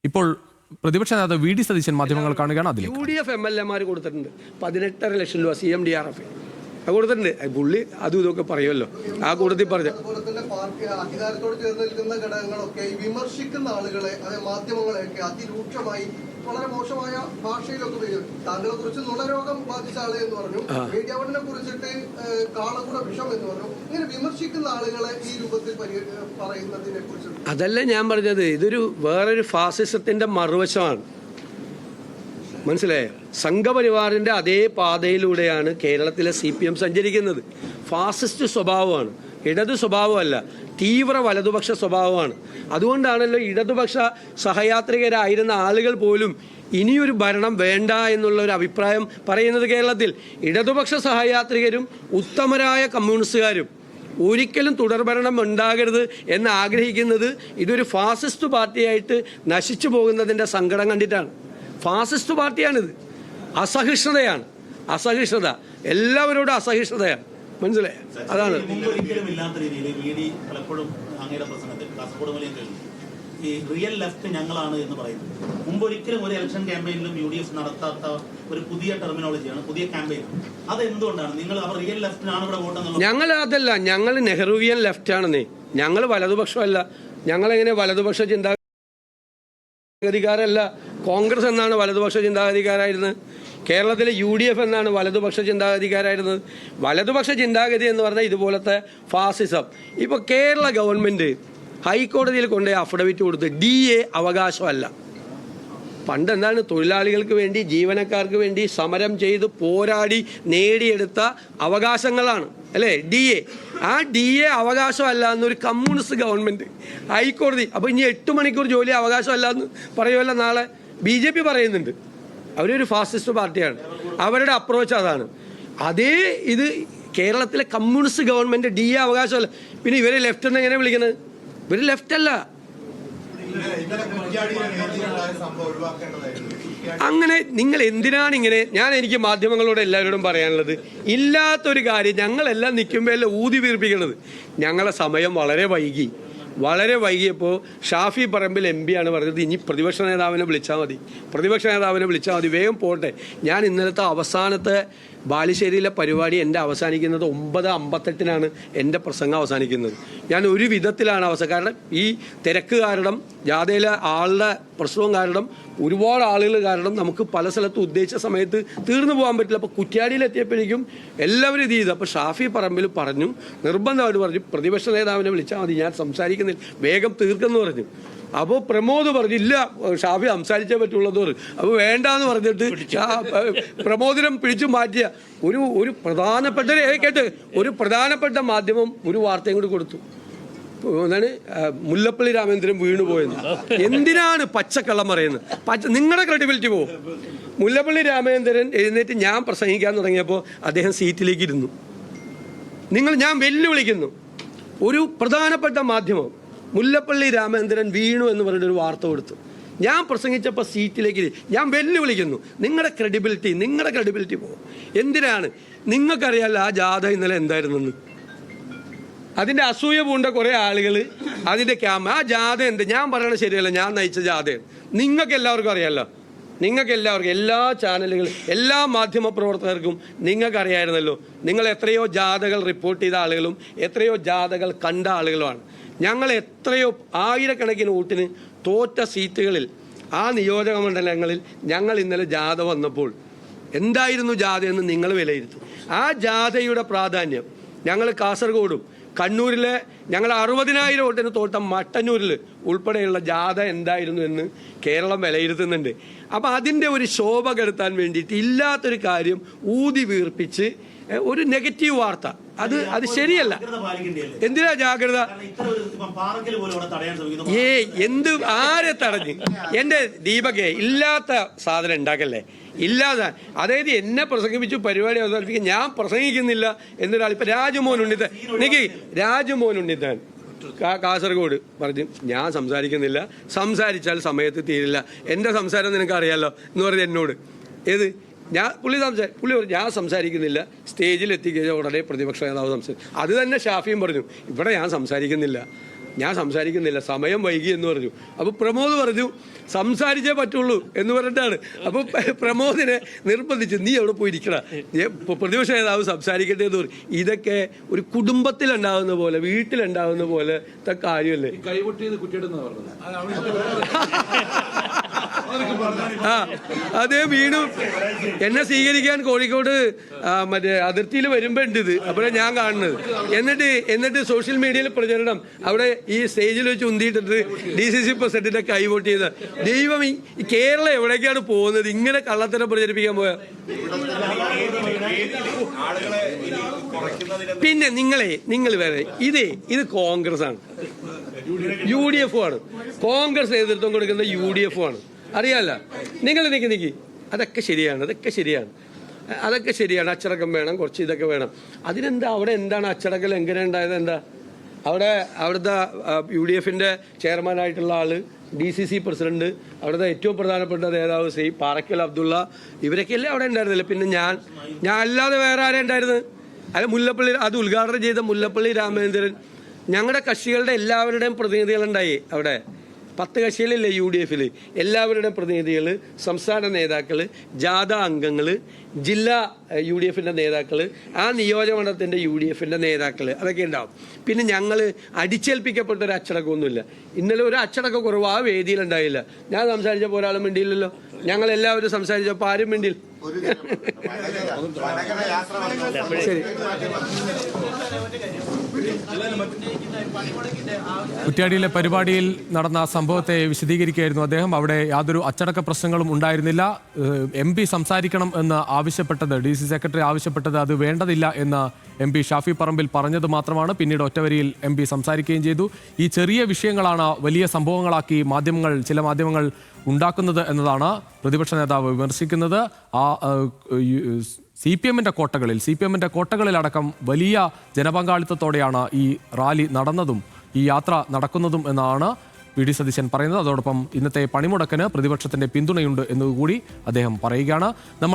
ഇപ്പോൾ പ്രതിപക്ഷ നേതാവ് വി ഡി സതീശൻ മാധ്യമങ്ങൾ കാണുകയാണ്. അതിൽ UDF MLA കൊടുത്തിട്ടുണ്ട് 18.5 ലക്ഷം രൂപ CMDRF കൊടുത്തിട്ടുണ്ട്. പുള്ളി അതും ഇതൊക്കെ പറയുമല്ലോ, ആ കൂട്ടത്തിൽ പറഞ്ഞു. അധികാരത്തോട് ചേർന്ന് നിൽക്കുന്ന ഘടകങ്ങളൊക്കെ വിമർശിക്കുന്ന ആളുകളെ, മാധ്യമങ്ങളെയൊക്കെ അതിരൂക്ഷമായി വളരെ മോശമായ ഭാഷയിലൊക്കെ വരും. താങ്കളെ കുറിച്ച് നുണരോഗം ബാധിച്ച ആളെ എന്ന് പറഞ്ഞു, മീഡിയാവണിനെ കുറിച്ചിട്ട് കാളകുട വിഷം എന്ന് പറഞ്ഞു. ഇങ്ങനെ വിമർശിക്കുന്ന ആളുകളെ ഈ രൂപത്തിൽ പറയുന്നതിനെ കുറിച്ച് അതല്ല ഞാൻ പറഞ്ഞത്, ഇതൊരു വേറൊരു ഫാസിസത്തിന്റെ മറുവശമാണ്. മനസ്സിലായോ? സംഘപരിവാറിന്റെ അതേ പാതയിലൂടെയാണ് കേരളത്തിലെ CPM സഞ്ചരിക്കുന്നത്. ഫാസിസ്റ്റ് സ്വഭാവമാണ്, ഇടതു സ്വഭാവമല്ല, തീവ്ര വലതുപക്ഷ സ്വഭാവമാണ്. അതുകൊണ്ടാണല്ലോ ഇടതുപക്ഷ സഹയാത്രികരായിരുന്ന ആളുകൾ പോലും ഇനിയൊരു ഭരണം വേണ്ട എന്നുള്ള ഒരു അഭിപ്രായം പറയുന്നത്. കേരളത്തിൽ ഇടതുപക്ഷ സഹയാത്രികരും ഉത്തമരായ കമ്മ്യൂണിസ്റ്റുകാരും ഒരിക്കലും തുടർഭരണം ഉണ്ടാകരുത് എന്ന് ആഗ്രഹിക്കുന്നത് ഇതൊരു ഫാസിസ്റ്റ് പാർട്ടിയായിട്ട് നശിച്ചു പോകുന്നതിൻ്റെ സങ്കടം കണ്ടിട്ടാണ്. ഫാസിസ്റ്റ് പാർട്ടിയാണിത്. അസഹിഷ്ണുതയാണ്, അസഹിഷ്ണുത, എല്ലാവരോടും അസഹിഷ്ണുതയാണ്. മനസ്സിലായി? അതാണ് ഈ റിയൽ ലെഫ്റ്റ് ഞങ്ങളാണ് എന്ന് പറയുന്നത്. മുമ്പൊരിക്കലും ഒരു ഇലക്ഷൻ ക്യാമ്പയിനിലും UDF നടത്താത്ത ഒരു പുതിയ ടെർമിനോളജിയാണ്, പുതിയ ക്യാമ്പയിൻ. അതെന്തുകൊണ്ടാണ് നിങ്ങൾ അവർ റിയൽ ലെഫ്റ്റിനാണ് ഇവിടെ വോട്ടെന്നുള്ളത്? ഞങ്ങൾ അതല്ല, ഞങ്ങൾ നെഹ്റുവിയൻ ലെഫ്റ്റ് ആണെന്നേ. ഞങ്ങൾ വലതുപക്ഷമല്ല. ഞങ്ങളെങ്ങനെ വലതുപക്ഷ ചിന്താഗതിക്കാരല്ല. കോൺഗ്രസ് എന്നാണ് വലതുപക്ഷ ചിന്താഗതിക്കാരായിരുന്നത്. കേരളത്തിലെ UDF എന്നാണ് വലതുപക്ഷ ചിന്താഗതിക്കാരായിരുന്നത്. വലതുപക്ഷ ചിന്താഗതി എന്ന് പറഞ്ഞാൽ ഇതുപോലത്തെ ഫാസിസം. ഇപ്പോൾ കേരള ഗവൺമെൻറ് ഹൈക്കോടതിയിൽ കൊണ്ടുപോയി അഫിഡവിറ്റ് കൊടുത്ത് DA അവകാശമല്ല. പണ്ട് എന്താണ്, തൊഴിലാളികൾക്ക് വേണ്ടി, ജീവനക്കാർക്ക് വേണ്ടി സമരം ചെയ്ത് പോരാടി നേടിയെടുത്ത അവകാശങ്ങളാണ് അല്ലേ DA. ആ DA അവകാശമല്ല എന്നൊരു കമ്മ്യൂണിസ്റ്റ് ഗവൺമെൻറ് ഹൈക്കോടതി. അപ്പോൾ ഇനി 8 മണിക്കൂർ ജോലി അവകാശമല്ല എന്ന് പറയുമല്ലോ നാളെ. BJP പറയുന്നുണ്ട്. അവരൊരു ഫാസിസ്റ്റ് പാർട്ടിയാണ്, അവരുടെ അപ്രോച്ച് അതാണ്. അതേ ഇത് കേരളത്തിലെ കമ്മ്യൂണിസ്റ്റ് ഗവൺമെൻറ് DA അവകാശമല്ല. പിന്നെ ഇവരെ ലെഫ്റ്റ് എന്ന് എങ്ങനെ വിളിക്കുന്നത്? ഇവർ ലെഫ്റ്റ് അല്ല. അങ്ങനെ നിങ്ങൾ എന്തിനാണ് ഇങ്ങനെ? എനിക്ക് മാധ്യമങ്ങളോട് എല്ലാവരോടും പറയാനുള്ളത്, ഇല്ലാത്തൊരു കാര്യം ഞങ്ങളെല്ലാം നിൽക്കുമ്പോൾ എല്ലാം ഊതി വീർപ്പിക്കുന്നത്. ഞങ്ങളെ സമയം വളരെ വൈകിയപ്പോൾ ഷാഫി പറമ്പിൽ MP ആണ് പറഞ്ഞത്, ഇനി പ്രതിപക്ഷ നേതാവിനെ വിളിച്ചാൽ മതി, വേഗം പോട്ടെ. ഞാൻ ഇന്നലത്തെ അവസാനത്തെ ബാലുശ്ശേരിയിലെ പരിപാടി എൻ്റെ അവസാനിക്കുന്നത് 9:58 എൻ്റെ പ്രസംഗം അവസാനിക്കുന്നത്. ഞാൻ ഒരു വിധത്തിലാണ് കാരണം ഈ തിരക്ക് കാരണം, ജാഥയിലെ ആളുടെ പ്രശ്നവും കാരണം, ഒരുപാട് ആളുകൾ കാരണം നമുക്ക് പല സ്ഥലത്തും ഉദ്ദേശിച്ച സമയത്ത് തീർന്നു പോകാൻ പറ്റില്ല. അപ്പോൾ കുറ്റ്യാടിയിലെത്തിയപ്പോഴേക്കും എല്ലാവരും ഇത് ചെയ്തു. അപ്പോൾ ഷാഫി പറമ്പിൽ പറഞ്ഞു, നിർബന്ധമായിട്ട് പറഞ്ഞു, പ്രതിപക്ഷ നേതാവിനെ വിളിച്ചാൽ മതി, ഞാൻ സംസാരിക്കുന്നില്ല, വേഗം തീർക്കെന്ന് പറഞ്ഞു. അപ്പോൾ പ്രമോദ് പറഞ്ഞു, ഇല്ല ഷാഫി സംസാരിച്ചേ പറ്റുള്ളത് പറഞ്ഞു. അപ്പോൾ വേണ്ടാന്ന് പറഞ്ഞിട്ട് പ്രമോദിനം പിടിച്ചു മാറ്റിയ ഒരു പ്രധാനപ്പെട്ട മാധ്യമം ഒരു വാർത്തയും കൂടി കൊടുത്തു. എന്താണ്, മുല്ലപ്പള്ളി രാമേന്ദ്രൻ വീണുപോയെന്ന്. എന്തിനാണ് പച്ചക്കള്ളം പറയുന്നത്? നിങ്ങളുടെ ക്രെഡിബിലിറ്റി പോകും. മുല്ലപ്പള്ളി രാമേന്ദ്രൻ എഴുന്നേറ്റ് ഞാൻ പ്രസംഗിക്കാൻ തുടങ്ങിയപ്പോൾ അദ്ദേഹം സീറ്റിലേക്ക് ഇരുന്നു. ഞാൻ വെല്ലുവിളിക്കുന്നു, ഒരു പ്രധാനപ്പെട്ട മാധ്യമം മുല്ലപ്പള്ളി രാമേന്ദ്രൻ വീണു എന്ന് പറഞ്ഞൊരു വാർത്ത കൊടുത്തു. ഞാൻ പ്രസംഗിച്ചപ്പോൾ സീറ്റിലേക്ക് ഞാൻ വെല്ലുവിളിക്കുന്നു. നിങ്ങളുടെ ക്രെഡിബിലിറ്റി പോകും. എന്തിനാണ്? നിങ്ങൾക്കറിയാമല്ലോ ആ ജാഥ ഇന്നലെ എന്തായിരുന്നെന്ന്. അതിൻ്റെ അസൂയ പൂണ്ട കുറേ ആളുകൾ അതിൻ്റെ ആ ജാഥ ഞാൻ പറയണത് ശരിയല്ല, ഞാൻ നയിച്ച ജാഥയാണ്. നിങ്ങൾക്ക് എല്ലാവർക്കും അറിയാമല്ലോ, എല്ലാ ചാനലുകളും എല്ലാ മാധ്യമ പ്രവർത്തകർക്കും നിങ്ങൾക്കറിയായിരുന്നല്ലോ. നിങ്ങൾ എത്രയോ ജാഥകൾ റിപ്പോർട്ട് ചെയ്ത ആളുകളും എത്രയോ ജാഥകൾ കണ്ട ആളുകളുമാണ്. ഞങ്ങൾ എത്രയോ ആയിരക്കണക്കിന് വോട്ടിന് തോറ്റ സീറ്റുകളിൽ, ആ നിയോജക മണ്ഡലങ്ങളിൽ ഞങ്ങൾ ഇന്നലെ ജാഥ വന്നപ്പോൾ എന്തായിരുന്നു ജാഥയെന്ന് നിങ്ങൾ വിലയിരുത്തും. ആ ജാഥയുടെ പ്രാധാന്യം ഞങ്ങൾ കാസർഗോഡും കണ്ണൂരിലെ ഞങ്ങൾ 60,000 വോട്ടിന് തോട്ട മട്ടന്നൂരിൽ ഉൾപ്പെടെയുള്ള ജാഥ എന്തായിരുന്നു എന്ന് കേരളം വിലയിരുത്തുന്നുണ്ട്. അപ്പോൾ അതിൻ്റെ ഒരു ശോഭ കെടുത്താൻ വേണ്ടിയിട്ട് ഇല്ലാത്തൊരു കാര്യം ഊതി വീർപ്പിച്ച് ഒരു നെഗറ്റീവ് വാർത്ത, അത് ശരിയല്ല. എന്തിനാ ജാഗ്രത? ആരെ തടഞ്ഞ്? എൻ്റെ ദീപകെ, ഇല്ലാത്ത സാധനം ഉണ്ടാക്കല്ലേ, ഇല്ലാതെ. അതായത് എന്നെ പ്രസംഗിപ്പിച്ചു പരിപാടി അവതരിപ്പിക്കും, ഞാൻ പ്രസംഗിക്കുന്നില്ല എന്നൊരാൾ. ഇപ്പം രാജ്മോഹൻ ഉണ്ണിത്താൻ കാസർഗോഡ് പറഞ്ഞു, ഞാൻ സംസാരിക്കുന്നില്ല, സംസാരിച്ചാൽ സമയത്ത് തീരില്ല, എൻ്റെ സംസാരം നിനക്ക് അറിയാമല്ലോ എന്ന് പറഞ്ഞ് എന്നോട്. പുള്ളി പറഞ്ഞു ഞാൻ സംസാരിക്കുന്നില്ല, സ്റ്റേജിൽ എത്തിക്കഴിഞ്ഞാൽ ഉടനെ പ്രതിപക്ഷ നേതാവ് സംസാരിക്കും. അത് തന്നെ ഷാഫിയും പറഞ്ഞു, ഇവിടെ ഞാൻ സംസാരിക്കുന്നില്ല. ഞാൻ സംസാരിക്കുന്നില്ല, സമയം വൈകി എന്ന് പറഞ്ഞു. അപ്പോൾ പ്രമോദ് പറഞ്ഞു സംസാരിച്ചേ പറ്റുള്ളൂ എന്ന് പറഞ്ഞിട്ടാണ്. അപ്പോൾ പ്രമോദിനെ നിർബന്ധിച്ച് നീ അവിടെ പോയി ഇരിക്കണ, പ്രതിപക്ഷ നേതാവ് സംസാരിക്കട്ടെ എന്ന് പറയും. ഇതൊക്കെ ഒരു കുടുംബത്തിലുണ്ടാകുന്ന പോലെ, വീട്ടിലുണ്ടാകുന്ന പോലെ കാര്യമല്ലേ? കൈപൊട്ടിയത് കുട്ടിയെടുന്ന ആ അതേ വീണു എന്നെ സ്വീകരിക്കാൻ കോഴിക്കോട് മറ്റേ അതിർത്തിയിൽ വരുമ്പോ ഉണ്ട് ഇത്. അപ്പോഴേ ഞാൻ കാണുന്നത്. എന്നിട്ട് സോഷ്യൽ മീഡിയയിൽ പ്രചരണം, അവിടെ ഈ സ്റ്റേജിൽ വെച്ച് ഉന്തിയിട്ടിട്ട് DCC പ്രസിഡന്റിന്റെ കൈവോട്ട് ചെയ്ത ദൈവം. ഈ കേരളം എവിടേക്കാണ് പോകുന്നത് ഇങ്ങനെ കള്ളത്തരം പ്രചരിപ്പിക്കാൻ പോയാ? പിന്നെ നിങ്ങൾ വേറെ ഇത് കോൺഗ്രസ് ആണ്, UDF ആണ്. കോൺഗ്രസ് നേതൃത്വം കൊടുക്കുന്ന UDF ആണ്, അറിയാല്ല. നിങ്ങൾ നിക്ക് അതൊക്കെ ശരിയാണ്, അതൊക്കെ ശരിയാണ്. അച്ചടക്കം വേണം, കുറച്ച് ഇതൊക്കെ വേണം. അതിനെന്താ അവിടെ എന്താണ് അച്ചടക്കം എങ്ങനെ ഉണ്ടായത്? എന്താ അവിടുത്തെ UDFന്റെ ചെയർമാനായിട്ടുള്ള ആള്, DCC പ്രസിഡന്റ്, അവിടുത്തെ ഏറ്റവും പ്രധാനപ്പെട്ട നേതാവ് ശ്രീ പാറക്കൽ അബ്ദുള്ള, ഇവരൊക്കെയല്ലേ അവിടെ ഉണ്ടായിരുന്നില്ല. പിന്നെ ഞാൻ അല്ലാതെ വേറെ ആരെ ഉണ്ടായിരുന്നത്? അത് മുല്ലപ്പള്ളി, അത് ഉദ്ഘാടനം ചെയ്ത മുല്ലപ്പള്ളി രാമചന്ദ്രൻ. ഞങ്ങളുടെ കക്ഷികളുടെ എല്ലാവരുടെയും പ്രതിനിധികളുണ്ടായി അവിടെ. 10 കക്ഷികളില്ലേ UDFൽ, എല്ലാവരുടെയും പ്രതിനിധികൾ, സംസ്ഥാന നേതാക്കൾ, ജാഥ അംഗങ്ങൾ, ജില്ലാ UDFന്റെ നേതാക്കൾ, ആ നിയോജകമണ്ഡലത്തിൻ്റെ UDFന്റെ നേതാക്കൾ, അതൊക്കെ ഉണ്ടാവും. പിന്നെ ഞങ്ങൾ അടിച്ചേൽപ്പിക്കപ്പെട്ട ഒരു അച്ചടക്കമൊന്നുമില്ല. ഇന്നലെ ഒരു അച്ചടക്ക കുറവ് ആ വേദിയിലുണ്ടായില്ല. ഞാൻ സംസാരിച്ചപ്പോൾ ഒരാളും മിണ്ടിയില്ലല്ലോ. ഞങ്ങളെല്ലാവരും സംസാരിച്ചപ്പോൾ ആരും മിണ്ടില്ല. ശരി. കുറ്റ്യാടിയിലെ പരിപാടിയിൽ നടന്ന സംഭവത്തെ വിശദീകരിക്കുകയായിരുന്നു അദ്ദേഹം. അവിടെ യാതൊരു അച്ചടക്ക പ്രശ്നങ്ങളും ഉണ്ടായിരുന്നില്ല. MP സംസാരിക്കണം എന്ന് ആവശ്യപ്പെട്ടത്, DC സെക്രട്ടറി ആവശ്യപ്പെട്ടത് അത് വേണ്ടതില്ല എന്ന് MP ഷാഫി പറമ്പിൽ പറഞ്ഞത് മാത്രമാണ്. പിന്നീട് ഒറ്റവരിയിൽ MP സംസാരിക്കുകയും ചെയ്തു. ഈ ചെറിയ വിഷയങ്ങളാണ് വലിയ സംഭവങ്ങളാക്കി ചില മാധ്യമങ്ങൾ ഉണ്ടാക്കുന്നത് എന്നതാണ് പ്രതിപക്ഷ നേതാവ് വിമർശിക്കുന്നത്. CPMന്റെ കോട്ടകളിലടക്കം വലിയ ജനപങ്കാളിത്തത്തോടെയാണ് ഈ റാലി നടന്നതും ഈ യാത്ര നടക്കുന്നതും എന്നാണ് VD സതീശൻ പറയുന്നത്. അതോടൊപ്പം ഇന്നത്തെ പണിമുടക്കിന് പ്രതിപക്ഷത്തിന്റെ പിന്തുണയുണ്ട് എന്നുകൂടി അദ്ദേഹം പറയുകയാണ്.